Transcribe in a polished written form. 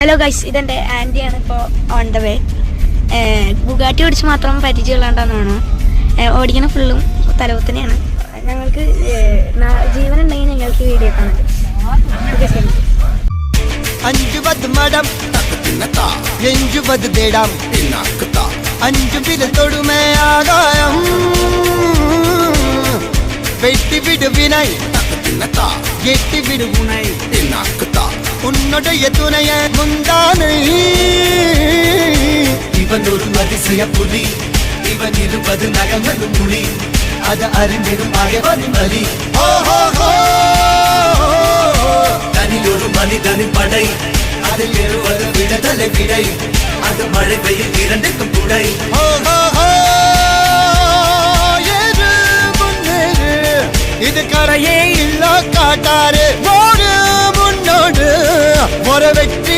Hello guys, ഇതെൻ്റെ ആൻറ്റിയാണ് ഇപ്പോൾ on the way. Bugatti ഓടിച്ച് മാത്രം പരിചയമുള്ളതാണെന്നാണ് ഓടിക്കുന്ന ഫുള്ളും തലവത്തനെയാണ്. ഞങ്ങൾക്ക് ജീവനുണ്ടെങ്കിൽ ഞങ്ങൾക്ക് വീഡിയോ കാണാം. അഞ്ചുപത് മടം എഞ്ചുപത് തേടാം അഞ്ചു വിരത്തൊടുമേ ആകായം വെട്ടിവിടു വിനായി എട്ടിവിടു ഗുണൈ ഉന്നുடைய துணைய முந்தானை இவன் ஒரு அதிசய புலி இவன் இருப்பது நகங்களும் புலி அது அறிந்திடும் ஆயவனின் வலி தனில் ஒரு மனிதனின் படை அதில் எழுவது விடுதலை விடை அது மழை பெய்யும் இரண்டுக்கும் குடை இது கரையே இல்ல காட்டாரு முன்னோடு ஒரு வெற்றி